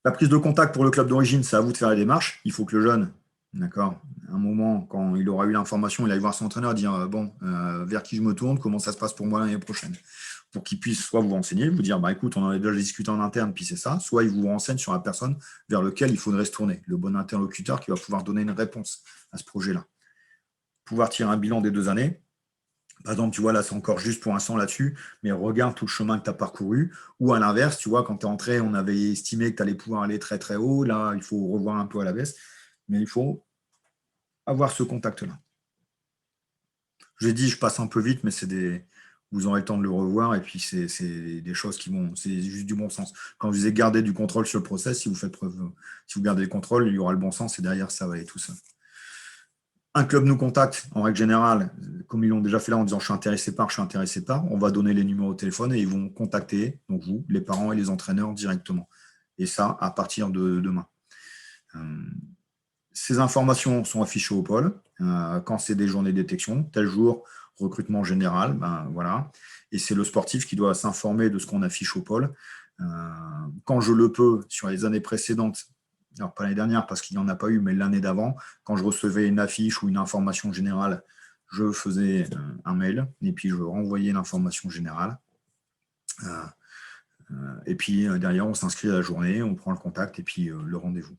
La prise de contact pour le club d'origine, c'est à vous de faire les démarches. Il faut que le jeune, d'accord, à un moment, quand il aura eu l'information, il aille voir son entraîneur et dire bon, vers qui je me tourne, comment ça se passe pour moi l'année prochaine. Pour qu'il puisse soit vous renseigner, vous dire bah, écoute, on en a déjà discuté en interne, puis c'est ça, soit il vous renseigne sur la personne vers laquelle il faudrait se tourner, le bon interlocuteur qui va pouvoir donner une réponse à ce projet-là. Pouvoir tirer un bilan des 2 années. Par exemple, tu vois, là, c'est encore juste pour un 100 là-dessus, mais regarde tout le chemin que tu as parcouru. Ou à l'inverse, tu vois, quand tu es entré, on avait estimé que tu allais pouvoir aller très, très haut. Là, il faut revoir un peu à la baisse. Mais il faut avoir ce contact-là. J'ai dit, je passe un peu vite, mais c'est des. Vous aurez le temps de le revoir. Et puis, c'est des choses qui vont. C'est juste du bon sens. Quand vous avez gardé du contrôle sur le process, si vous faites preuve. Si vous gardez le contrôle, il y aura le bon sens et derrière, ça va aller tout ça. Un club nous contacte, en règle générale, comme ils l'ont déjà fait là en disant je suis intéressé par, je suis intéressé par, on va donner les numéros de téléphone et ils vont contacter, donc vous, les parents et les entraîneurs directement. Et ça, à partir de demain. Ces informations sont affichées au pôle. Quand c'est des journées de détection, tel jour, recrutement général, ben voilà. Et c'est le sportif qui doit s'informer de ce qu'on affiche au pôle. Quand je le peux, sur les années précédentes, alors pas l'année dernière parce qu'il n'y en a pas eu, mais l'année d'avant, quand je recevais une affiche ou une information générale, je faisais un mail et puis je renvoyais l'information générale. Et puis derrière, on s'inscrit à la journée, on prend le contact et puis le rendez-vous.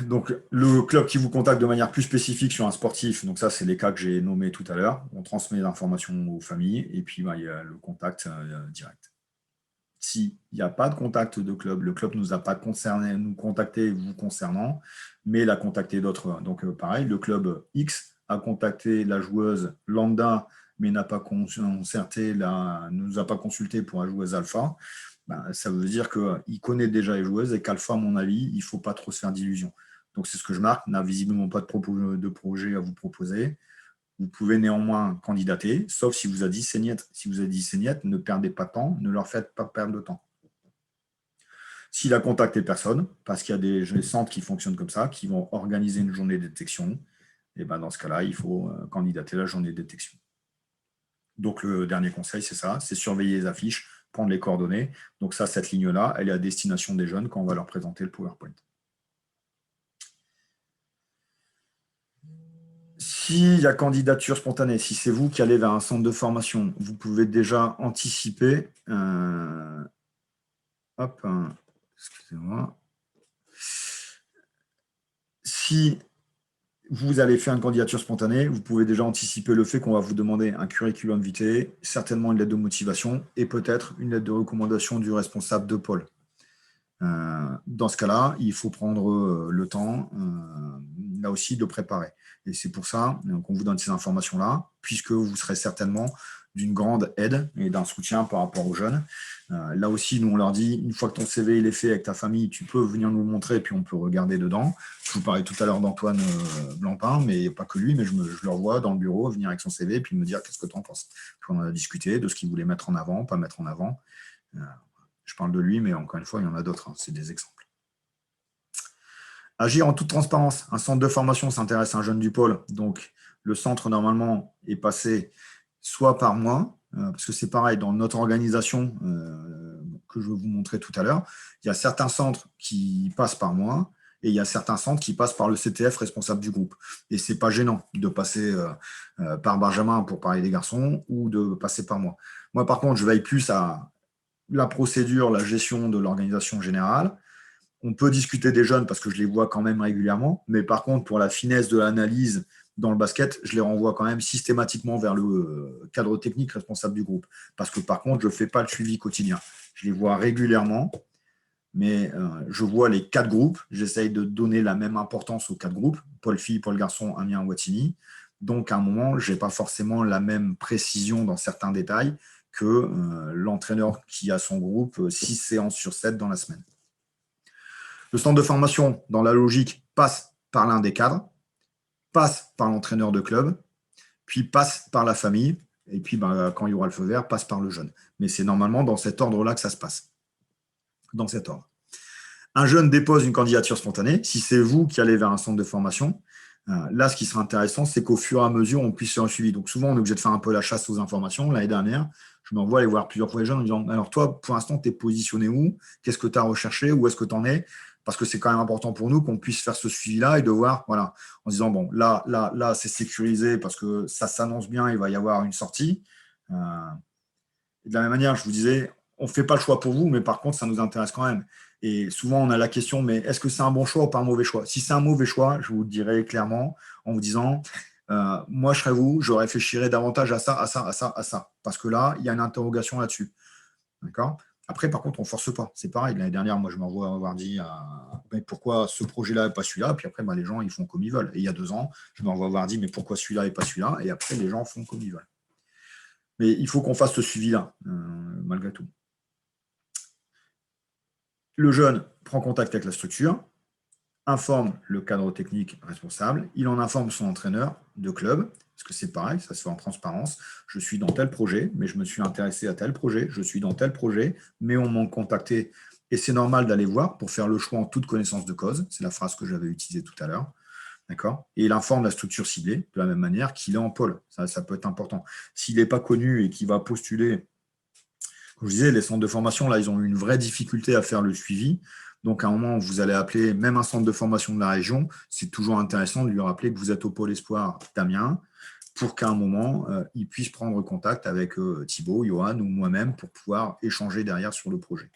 Donc, le club qui vous contacte de manière plus spécifique sur un sportif, donc ça, c'est les cas que j'ai nommés tout à l'heure. On transmet l'information aux familles et puis bah, il y a le contact direct. S'il n'y a pas de contact de club, le club ne nous a pas concerné, nous contacté vous concernant, mais il a contacté d'autres. Donc, pareil, le club X a contacté la joueuse lambda, mais n'a pas concerté, ne nous a pas consulté pour la joueuse alpha. Ben, ça veut dire qu'il connaît déjà les joueuses et qu'alpha, à mon avis, il ne faut pas trop se faire d'illusions. Donc, c'est ce que je marque, n'a visiblement pas de projet à vous proposer. Vous pouvez néanmoins candidater, sauf si vous avez dit saignette. Si vous avez dit saignette, ne perdez pas de temps, ne leur faites pas perdre de temps. S'il a contacté personne, parce qu'il y a des centres qui fonctionnent comme ça, qui vont organiser une journée de détection, et ben dans ce cas-là, il faut candidater la journée de détection. Donc le dernier conseil, c'est ça, c'est surveiller les affiches, prendre les coordonnées. Donc ça, cette ligne-là, elle est à destination des jeunes quand on va leur présenter le PowerPoint. S'il y a candidature spontanée, si c'est vous qui allez vers un centre de formation, vous pouvez déjà anticiper. Excusez-moi. Si vous allez faire une candidature spontanée, vous pouvez déjà anticiper le fait qu'on va vous demander un curriculum vitae, certainement une lettre de motivation et peut-être une lettre de recommandation du responsable de pôle. Dans ce cas-là, il faut prendre le temps, là aussi, de préparer. Et c'est pour ça qu'on vous donne ces informations-là, puisque vous serez certainement d'une grande aide et d'un soutien par rapport aux jeunes. Là aussi, nous, on leur dit, une fois que ton CV il est fait avec ta famille, tu peux venir nous le montrer, puis on peut regarder dedans. Je vous parlais tout à l'heure d'Antoine Blancpain, mais pas que lui, mais je le revois dans le bureau, venir avec son CV, puis me dire qu'est-ce que tu en penses. Puis on a discuté de ce qu'il voulait mettre en avant, pas mettre en avant. Je parle de lui, mais encore une fois, il y en a d'autres, hein, c'est des exemples. Agir en toute transparence. Un centre de formation s'intéresse à un jeune du pôle. Donc, le centre, normalement, est passé soit par moi, parce que c'est pareil, dans notre organisation que je vais vous montrer tout à l'heure, il y a certains centres qui passent par moi et il y a certains centres qui passent par le CTF responsable du groupe. Et ce n'est pas gênant de passer par Benjamin pour parler des garçons ou de passer par moi. Moi, par contre, je veille plus à la procédure, la gestion de l'organisation générale. On peut discuter des jeunes parce que je les vois quand même régulièrement, mais par contre, pour la finesse de l'analyse dans le basket, je les renvoie quand même systématiquement vers le cadre technique responsable du groupe. Parce que par contre, je ne fais pas le suivi quotidien. Je les vois régulièrement, mais je vois les 4 groupes. J'essaye de donner la même importance aux 4 groupes, Paul Fille, Paul Garçon, Amiens, Wattignies. Donc, à un moment, je n'ai pas forcément la même précision dans certains détails que l'entraîneur qui a son groupe 6 séances sur 7 dans la semaine. Le centre de formation, dans la logique, passe par l'un des cadres, passe par l'entraîneur de club, puis passe par la famille, et puis quand il y aura le feu vert, passe par le jeune. Mais c'est normalement dans cet ordre-là que ça se passe. Dans cet ordre. Un jeune dépose une candidature spontanée. Si c'est vous qui allez vers un centre de formation, Là, ce qui serait intéressant, c'est qu'au fur et à mesure, on puisse faire un suivi. Donc, souvent, on est obligé de faire un peu la chasse aux informations. L'année dernière, je m'envoie aller voir plusieurs fois les jeunes en disant, alors toi, pour l'instant, tu es positionné où? Qu'est-ce que tu as recherché? Où est-ce que tu en es? Parce que c'est quand même important pour nous qu'on puisse faire ce suivi-là et de voir, voilà, en disant, bon, là, c'est sécurisé parce que ça s'annonce bien, il va y avoir une sortie. Euh, et de la même manière, je vous disais, on ne fait pas le choix pour vous, mais par contre, ça nous intéresse quand même. Et souvent, on a la question, mais est-ce que c'est un bon choix ou pas un mauvais choix? Si c'est un mauvais choix, je vous le dirai clairement en vous disant, moi, je serais vous, je réfléchirais davantage à ça, à ça, à ça, à ça. Parce que là, il y a une interrogation là-dessus. D'accord? Après, par contre, on ne force pas. C'est pareil. L'année dernière, moi, je m'envoie avoir dit mais pourquoi ce projet-là et pas celui-là? Puis après, les gens, ils font comme ils veulent. Et il y a 2 ans, je m'envoie avoir dit mais pourquoi celui-là et pas celui-là? Et après, les gens font comme ils veulent. Mais il faut qu'on fasse ce suivi-là, malgré tout. Le jeune prend contact avec la structure, informe le cadre technique responsable, il en informe son entraîneur de club, parce que c'est pareil, ça se fait en transparence. Je suis dans tel projet, mais je me suis intéressé à tel projet, je suis dans tel projet, mais on m'a contacté. Et c'est normal d'aller voir pour faire le choix en toute connaissance de cause. C'est la phrase que j'avais utilisée tout à l'heure. D'accord. Et il informe la structure ciblée de la même manière qu'il est en pôle. Ça peut être important. S'il n'est pas connu et qu'il va postuler, comme je disais, les centres de formation, là, ils ont eu une vraie difficulté à faire le suivi. Donc, à un moment, vous allez appeler même un centre de formation de la région. C'est toujours intéressant de lui rappeler que vous êtes au pôle espoir d'Amiens pour qu'à un moment, il puisse prendre contact avec Thibaut, Johan ou moi-même pour pouvoir échanger derrière sur le projet.